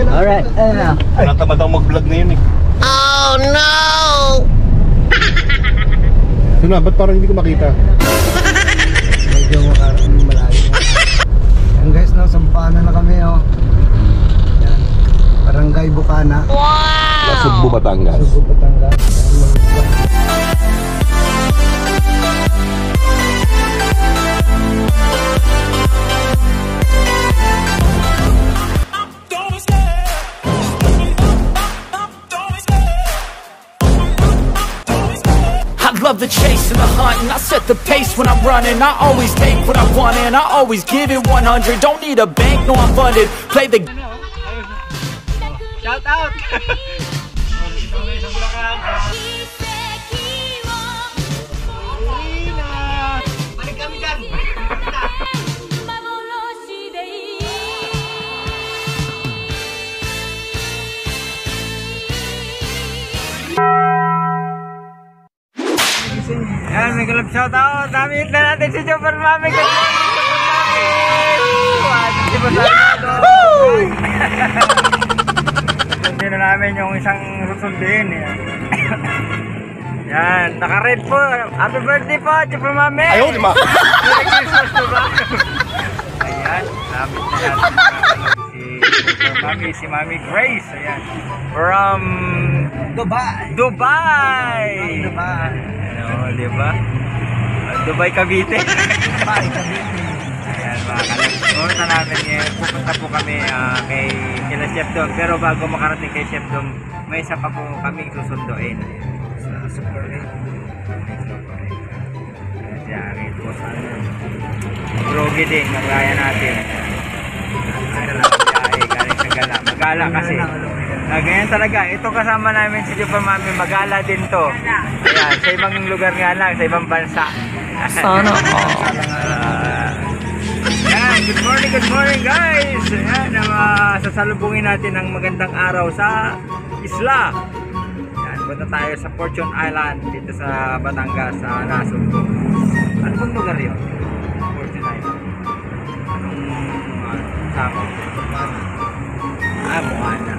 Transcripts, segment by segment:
Alright, ayun na. Natamad ako mag-vlog ngayon eh. Oh no! Ito na, ba't parang hindi ko makita? Medyo malayo. Yan guys, no, sampahan na kami, oh. Yan. Barangay Bukana. Wow! Nasugbo, Batangas. Subo, Batangas. Love the chase and the hunt, and I set the pace when I'm running. I always take what I want and I always give it 100. Don't need a bank, no I'm funded. Play the Shout out! Balik kami dyan! Yan, may kalab shoutout. Namit na natin si Super Mami. Good morning, Super Mami! Yahoo! Sundin na namin yung isang susundin. Yan, naka-red po. Happy birthday po, Super Mami! Ayaw, di ba? Merry Christmas po ba? Ayan, namit na natin si Super Mami, si Mami Grace. Ayan, from Dubai! Dubai! Ano, di ba? Dubai, Cavite. Dubai, Cavite. Ayan, mga kalab. Pumunta namin ngayon. Pupunta po kami kila Chef Dom. Pero bago makarating kay Chef Dom, may isa pa po kami susunduin. Sa Super 8. Ayan, ito po sa Brogi din, magaya natin. Galing sa gala. Magala kasi. Ganyan talaga. Ito kasama namin si Super Mami. Magala din to. Ayan, sa ibang lugar nga lang, sa ibang bansa. Sana Yan, good morning guys. Ayan, sasalubungin natin ang magandang araw sa isla. Yan, punta tayo sa Fortune Island dito sa Batangas, sa Nasugbo. Ano bang lugar yun? Fortune Island. Anong sakop? Buwana.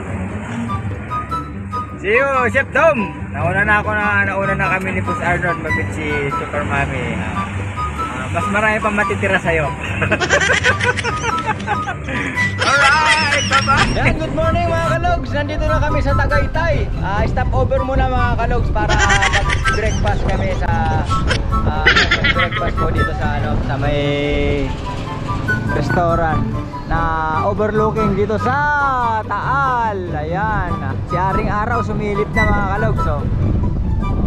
See you, Chef Dom! Nauna na kami ni Boss Arnold mabit si Super Mami. Mas marami pang matitira sa'yo. Alright, bye-bye! Yan, good morning mga kalogs! Nandito na kami sa Tagaytay. Stop over muna mga kalogs para mag-breakfast kami sa breakfast po dito sa may restaurant na overlooking dito sa Taal. Ayan, si Haring Araw sumilip na mga kalogs. So,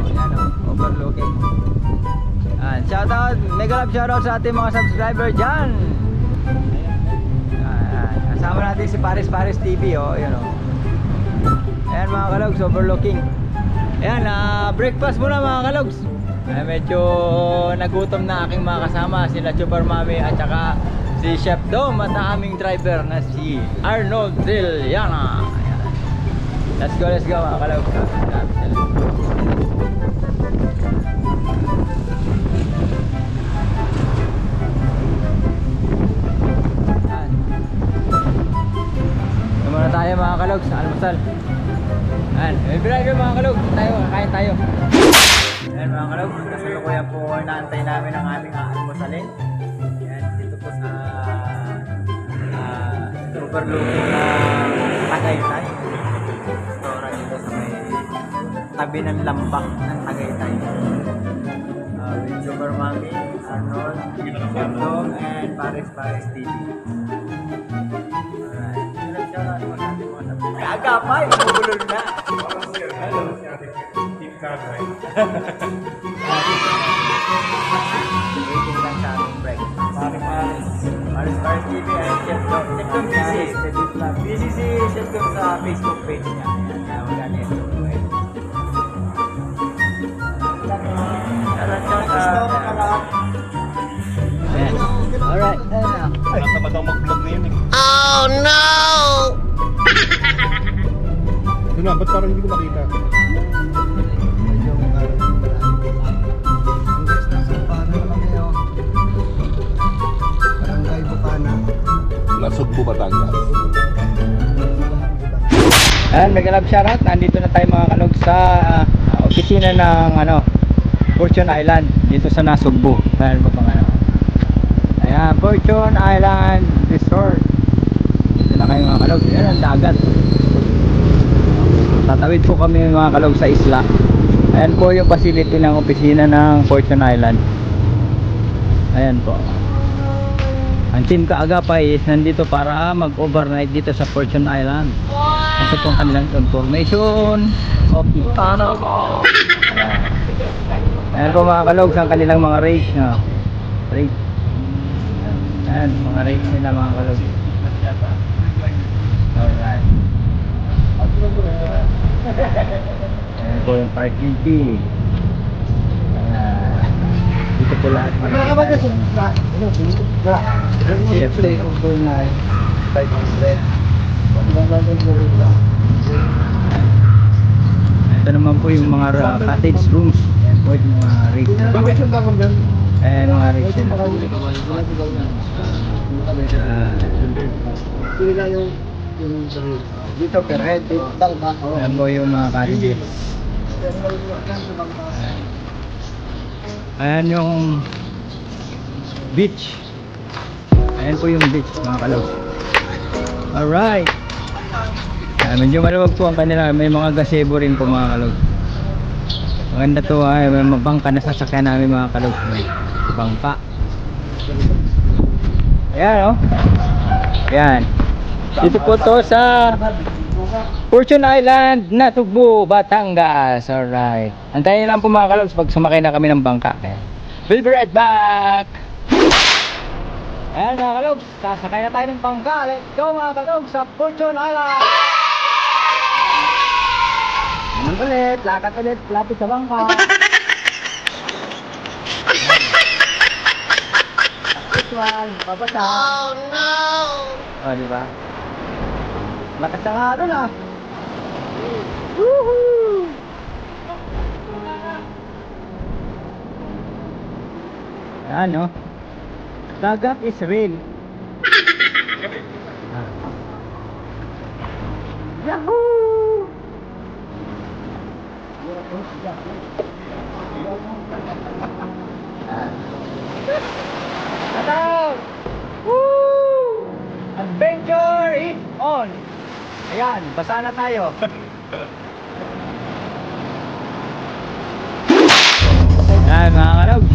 ayan o, overlooking. Shoutout, mega love shoutout sa ating mga subscriber dyan. Kasama natin si Paris TV, oh, yun, oh. Ayan mga kalogs, overlooking. Ayan, breakfast muna mga kalogs. Medyo nagutom na aking mga kasama, sila Super Mami at saka si Chef Dom at ang aming driver na si Arnold Trillanes. Let's go mga kalogs. Muna tayo mga kalogs, almusal. Ayan, may driver mga kalogs, kakain tayo. Ayan mga kalogs, kasalukuyan po naantay namin ang aming almusalin. Ayan, dito po sa overlooking na Tagaytay. Restaurant dito sa may tabi ng lambak ng Tagaytay. With Super Mami, Arnold, Chef Dom, and Paris TV. Agapay, mabulol na. Waiting lang sa aming break. Paris TV and Chef Dom. Chef Dom busy si Chef Dom sa Facebook page niya. Kaya magalit. Alright, Natamad ako mag-vlog ngayon eh. Oh no! Ito na, ba't parang hindi ko makita? medyo malayo. Ang guys, nasa Bukana na kami, oh. Barangay Bukana. Nasugbo, Batangas. Ayan, mega love shoutout. Nandito na tayo mga kalog sa opisina ng Fortune Island dito sa Nasugbu. Ayan ba pang Ayan, Fortune Island Resort. Dito na kayo mga kalog. Ayan ang dagat. Tatawid po kami mga kalog sa isla. Ayan po yung facility ng opisina ng Fortune Island. Ayan po. Ang team Kaagapay is nandito para mag-overnight dito sa Fortune Island. Ito po ang kanilang information of Ipano. Ayan po mga kalog ang kanilang mga race. Race. Ayan mga race nila mga kalog. Alright. Ayan po yung parking fee. Dito po lahat. Siyempre kung po na 500. Ito naman po yung mga cottage rooms. Ayan po yung mga rate. Ayan mga rate. Dito per head. Ayan po yung mga cottages. Ayan yung beach. Ayan po yung beach mga kalog. Alright. Medyo maluwag po ang kanila. May mga gazebo rin po mga kalog. Maganda to ay may bangka na sasakyan namin mga kalog. Bangka. Ayan Ayan. Dito po to sa Fortune Island, Natugbu, Batangas. Alright. Antayin lang po mga kalog pag sumakay na kami ng bangka. We'll be right back. Ayan mga kalog, sasakay na tayo ng bangka. Let's go mga kalog sa Fortune Island. Anong ulit, lakad ulit, lapit sa bangka. This one, babasa. Oh no! O, diba? Lakas na nga doon Woohoo! Ayan dagat is real. Yahoo! Ataw! Woo! Adventure is on! Ayan, basa na tayo. Ayan mga kalog.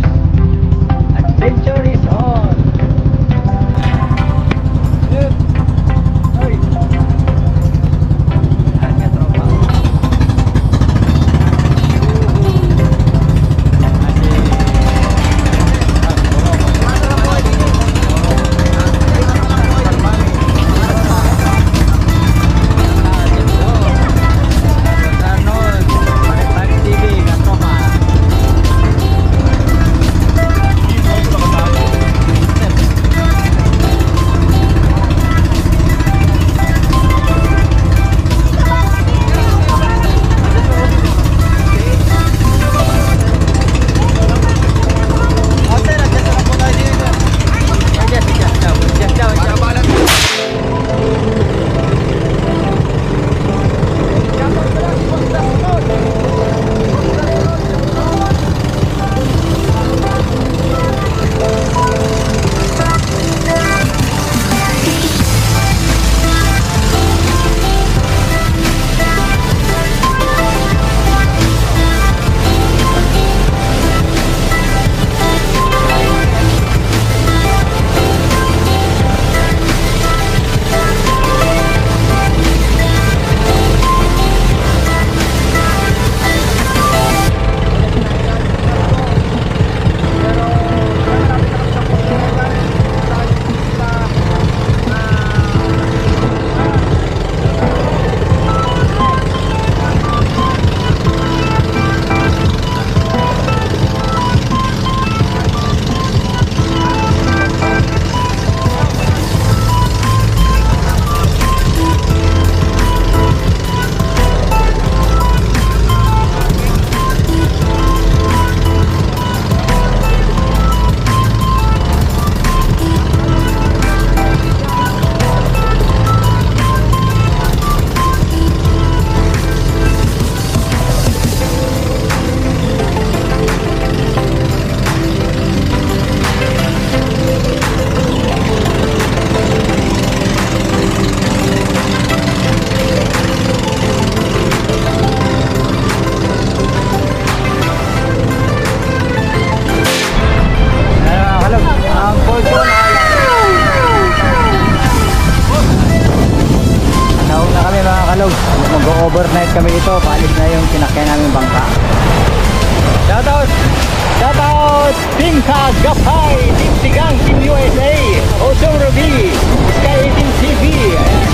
Adventure is on! Ay! Ayan nga tropa. TV, tropa. kalog, mag-overnight kami dito. Balik na yung sinakyan namin bangka. Shoutout! Shoutout! Team Kagapay, Team Sigang, Team USA, Osong Ruby, Sky 18 TV. Ayan.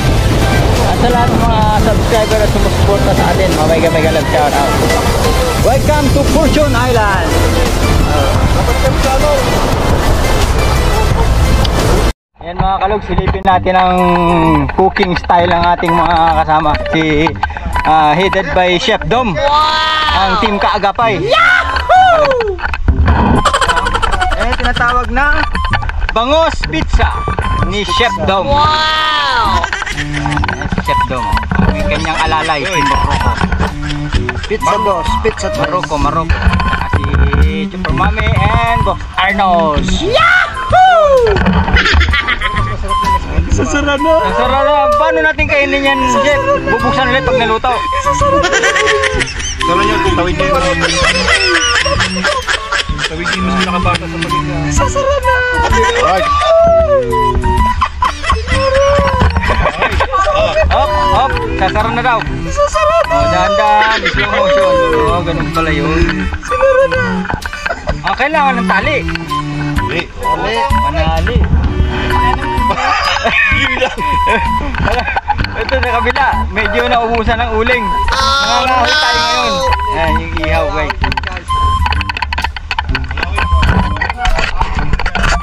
At sa lahat ng mga subscriber at sumusuporta sa atin, mega love shoutout. Welcome to Fortune Island. Ayan mga kalog, silipin natin ang cooking style ng ating mga kasama. Si headed by Chef Dom, ang Team Kaagapay. Yahoo! Ayan tinatawag na Bangos Pizza ni Chef Dom. Wow! Ayan si Chef Dom, may kanyang alalay si Morocco. Pizza boss, pizza Morocco. Si Super Mami and Boss Arnos. Yahoo! Sasarap na. Sarap. Paano natin kainin yan, Jeff? Bubuksan ulit pag naluto. Tara nyo, tawid nyo. Tawid nyo, mas nakabata sa pagkita. Sasarap na. Right. Up. Sasara na daw. Sasarap. O, dahan-dahan. Slow motion. O, ganun pala yun. Siguro na. Kailangan ng tali. Hindi. Panali. Ito sa kabila, medyo naubusan ng uling. Nangangahol tayo ngayon. Ayan, yung ihaw guys.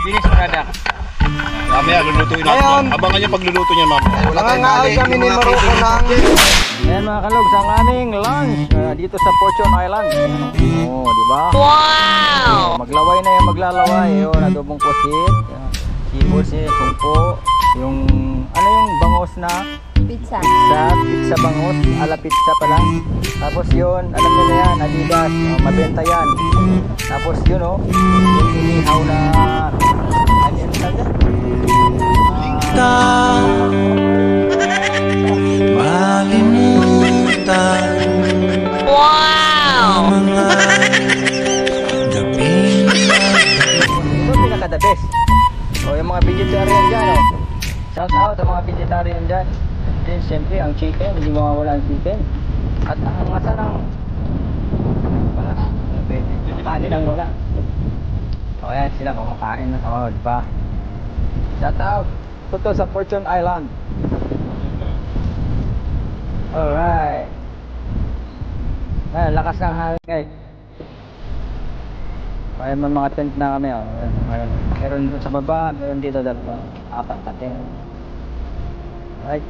Finish mo na da. Mamaya, lulutuin natin. Ngayon. Abangan nyo pagluluto niyan, mamaya. Nangangaal kami ni Maroko ng... Ayan mga kalogs, ang aming lunch dito sa Fortune Island. Oo, di ba? Wow! Maglaway na yung maglalaway. Yun, adobong pusit, sibol, sumpo, yung ano yung bangos na Pizza. pizza bangos, ala pizza pala. Tapos yun, alam niyo na yan, Adidas, mabenta yan. Tapos yun yung inihaw na ano yun talaga? Wow! Ito pinaka the best. O yung mga vegetarian dyan shout out sa mga vegetarian dyan. Then siyempre ang chicken, hindi mawawala ang chicken. At ang masarang wala, pwede. Kanin lang wala. O yan sila kumakain na. O diba? Shout out. Ito sa Fortune Island. Alright. Ay, lakas ng hangin guys. Kaya may mga tent na kami. Meron doon sa baba, meron dito dalawa. 4 na tent. Right.